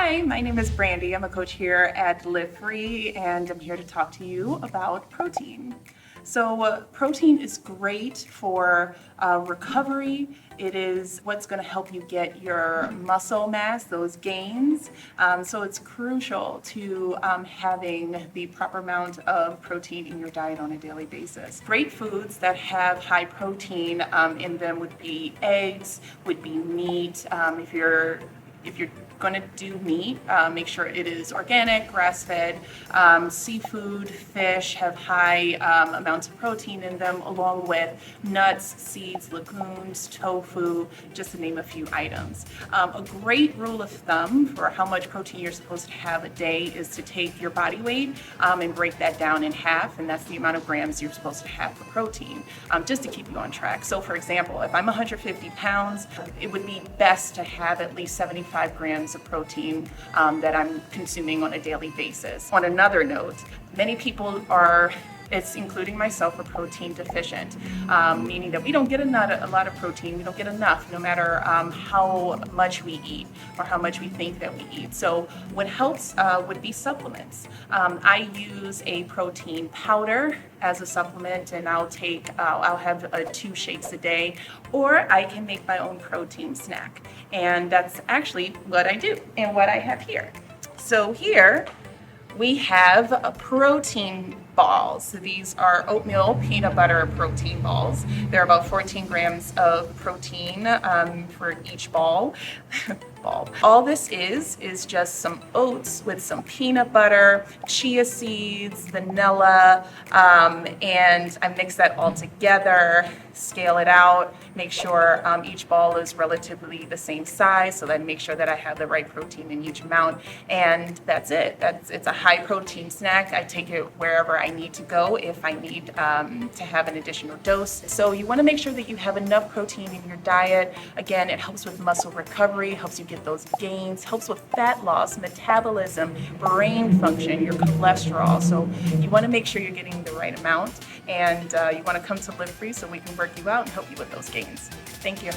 Hi, my name is Brandie. I'm a coach here at Live Free, and I'm here to talk to you about protein. So protein is great for recovery. It is what's going to help you get your muscle mass, those gains. So it's crucial to having the proper amount of protein in your diet on a daily basis. Great foods that have high protein in them would be eggs, would be meat. If you're going to do meat, make sure it is organic, grass-fed. Seafood, fish have high amounts of protein in them, along with nuts, seeds, legumes, tofu, just to name a few items. A great rule of thumb for how much protein you're supposed to have a day is to take your body weight and break that down in half, and that's the amount of grams you're supposed to have for protein, just to keep you on track. So for example, if I'm 150 pounds, it would be best to have at least 75 grams of protein that I'm consuming on a daily basis. On another note, many people it's including myself, are protein deficient, meaning that we don't get a lot of protein, we don't get enough, no matter how much we eat or how much we think that we eat. So what helps would be supplements. I use a protein powder as a supplement, and I'll have 2 shakes a day, or I can make my own protein snack. And that's actually what I do and what I have here. So here we have a protein balls. These are oatmeal peanut butter protein balls. They're about 14 grams of protein for each ball. All this is just some oats with some peanut butter, chia seeds, vanilla, and I mix that all together, scale it out, make sure each ball is relatively the same size, so then make sure that I have the right protein in each amount, and that's it. It's a high protein snack. I take it wherever I need to go if I need to have an additional dose. So you want to make sure that you have enough protein in your diet. Again, it helps with muscle recovery, helps you get those gains, helps with fat loss, metabolism, brain function, your cholesterol. So you want to make sure you're getting the right amount, and you want to come to Live Free so we can work you out and help you with those gains. Thank you.